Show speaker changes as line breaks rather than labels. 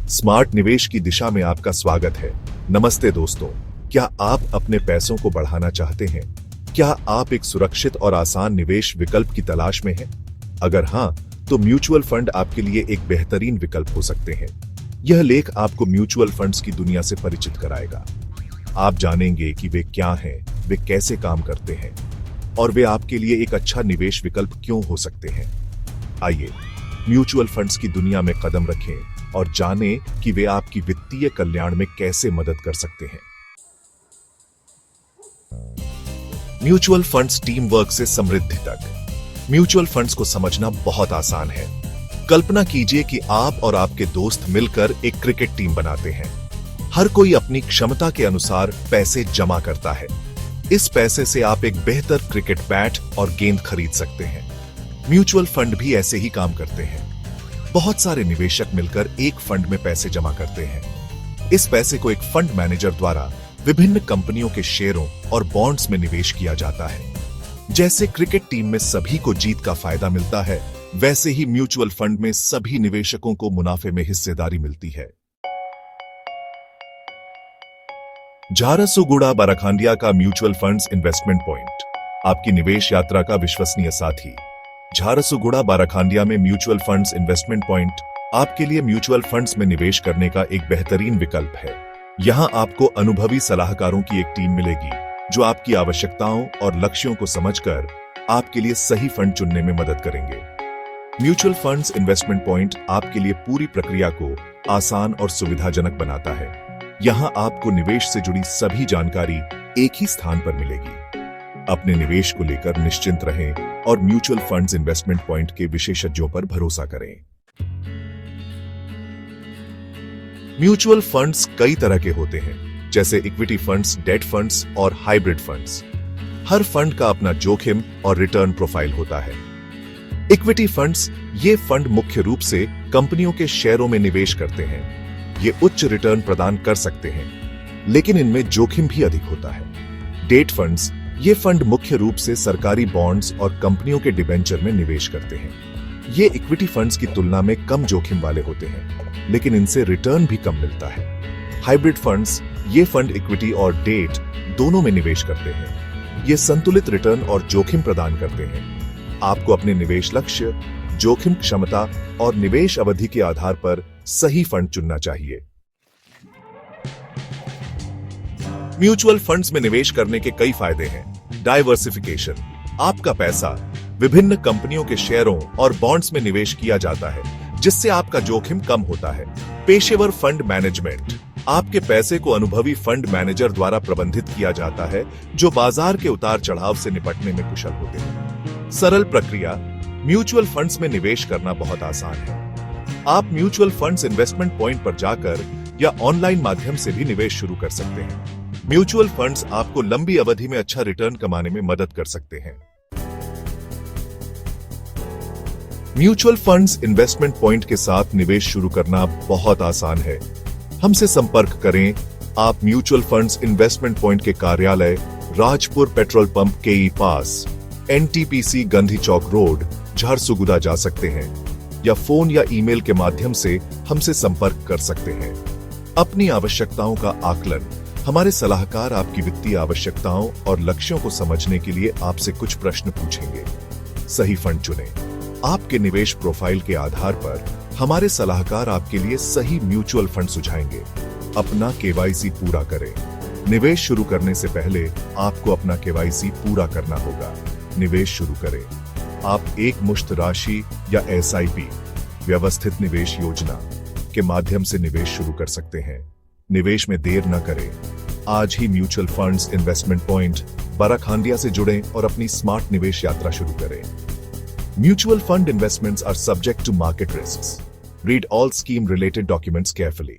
Smart निवेश की दिशा में आपका स्वागत है। नमस्ते दोस्तों, क्या आप अपने पैसों को बढ़ाना चाहते हैं? क्या आप एक सुरक्षित और आसान निवेश विकल्प की तलाश में हैं? अगर हां, तो म्यूचुअल फंड आपके लिए एक बेहतरीन विकल्प हो सकते हैं। यह लेख आपको म्यूचुअल फंड्स की दुनिया से परिचित कराएगा। आप जानेंगे कि वे क्या हैं, वे कैसे काम करते हैं और वे आपके लिए एक अच्छा निवेश विकल्प क्यों हो सकते हैं। आइए म्यूचुअल फंड्स की दुनिया में कदम रखें और जानें कि वे आपकी वित्तीय कल्याण में कैसे मदद कर सकते हैं। म्यूचुअल फंड्स टीम वर्क से समृद्धि तक। म्यूचुअल फंड्स को समझना बहुत आसान है। कल्पना कीजिए कि आप और आपके दोस्त मिलकर एक क्रिकेट टीम बनाते हैं। हर कोई अपनी क्षमता के अनुसार पैसे जमा करता है। इस पैसे से आप एक बेहतर क्रिकेट बैट और गेंद खरीद सकते हैं। म्यूचुअल फंड भी ऐसे ही काम करते हैं। बहुत सारे निवेशक मिलकर एक फंड में पैसे जमा करते हैं। इस पैसे को एक फंड मैनेजर द्वारा विभिन्न कंपनियों के शेयरों और बॉन्ड्स में निवेश किया जाता है। जैसे क्रिकेट टीम में सभी को जीत का फायदा मिलता है, वैसे ही म्यूचुअल फंड में सभी निवेशकों को मुनाफे में हिस्सेदारी मिलती है। झारसुगुड़ा बाराखांडिया का म्यूचुअल फंड्स इन्वेस्टमेंट पॉइंट, आपकी निवेश यात्रा का विश्वसनीय साथी। झारसुगुड़ा बाराखांडिया में म्यूचुअल फंड्स इन्वेस्टमेंट पॉइंट आपके लिए म्यूचुअल फंड्स में निवेश करने का एक बेहतरीन विकल्प है। यहां आपको अनुभवी सलाहकारों की एक टीम मिलेगी जो आपकी आवश्यकताओं और लक्ष्यों को समझकर आपके लिए सही फंड चुनने में मदद करेंगे। म्यूचुअल फंड्स इन्वेस्टमेंट पॉइंट आपके लिए पूरी प्रक्रिया को आसान और सुविधाजनक बनाता है। यहां आपको निवेश से जुड़ी सभी जानकारी एक ही स्थान पर मिलेगी। अपने निवेश को लेकर निश्चिंत रहें और म्यूचुअल फंड्स इन्वेस्टमेंट पॉइंट के विशेषज्ञों पर भरोसा करें। म्यूचुअल फंड्स कई तरह के होते हैं, जैसे इक्विटी फंड्स, डेट फंड्स और हाइब्रिड फंड्स। हर फंड का अपना जोखिम और रिटर्न प्रोफाइल होता है। इक्विटी फंड्स, ये फंड मुख्य रूप से कंपनियों के शेयरों में निवेश करते हैं। ये उच्च रिटर्न प्रदान कर सकते हैं, लेकिन इनमें जोखिम भी अधिक होता है। डेट फंड्स, ये फंड मुख्य रूप से सरकारी बॉन्ड्स और कंपनियों के डिबेंचर में निवेश करते हैं। ये इक्विटी फंड्स की तुलना में कम जोखिम वाले होते हैं, लेकिन इनसे रिटर्न भी कम मिलता है। हाइब्रिड फंड्स, ये फंड इक्विटी और डेट दोनों में निवेश करते हैं। ये संतुलित रिटर्न और जोखिम प्रदान करते हैं। आपको अपने निवेश लक्ष्य, जोखिम क्षमता और निवेश अवधि के आधार पर सही फंड चुनना चाहिए। म्यूचुअल फंड्स में निवेश करने के कई फायदे हैं। डाइवर्सिफिकेशन, आपका पैसा विभिन्न कंपनियों के शेयरों और बॉन्ड्स में निवेश किया जाता है, जिससे आपका जोखिम कम होता है। पेशेवर फंड मैनेजमेंट, आपके पैसे को अनुभवी फंड मैनेजर द्वारा प्रबंधित किया जाता है, जो बाजार के उतार चढ़ाव से निपटने में कुशल होते हैं। सरल प्रक्रिया, म्यूचुअल फंड्स में निवेश करना बहुत आसान है। आप म्यूचुअल फंड्स इन्वेस्टमेंट पॉइंट पर जाकर या ऑनलाइन माध्यम से भी निवेश शुरू कर सकते हैं। म्यूचुअल फंड्स आपको लंबी अवधि में अच्छा रिटर्न कमाने में मदद कर सकते हैं। म्यूचुअल फंड्स इन्वेस्टमेंट पॉइंट के साथ निवेश शुरू करना बहुत आसान है। हमसे संपर्क करें। आप म्यूचुअल फंड्स इन्वेस्टमेंट पॉइंट के कार्यालय, राजपुर पेट्रोल पंप के पास, NTPC गांधी चौक रोड, झारसुगुड़ा जा सकते हैं या फोन या ईमेल के माध्यम से हमसे संपर्क कर सकते हैं। अपनी आवश्यकताओं का आकलन, हमारे सलाहकार आपकी वित्तीय आवश्यकताओं और लक्ष्यों को समझने के लिए आपसे कुछ प्रश्न पूछेंगे। सही फंड चुनें। आपके निवेश प्रोफाइल के आधार पर हमारे सलाहकार आपके लिए सही म्यूचुअल फंड सुझाएंगे। अपना KYC पूरा करें। निवेश शुरू करने से पहले आपको अपना KYC पूरा करना होगा। निवेश शुरू करें। आप एक मुश्त राशि या SIP, व्यवस्थित निवेश योजना के माध्यम से निवेश शुरू कर सकते हैं। निवेश में देर न करें। आज ही mutual funds investment point Barakhandia से जुड़ें और अपनी स्मार्ट निवेश यात्रा शुरू करें। Mutual fund investments are subject to market risks. Read all scheme related documents carefully.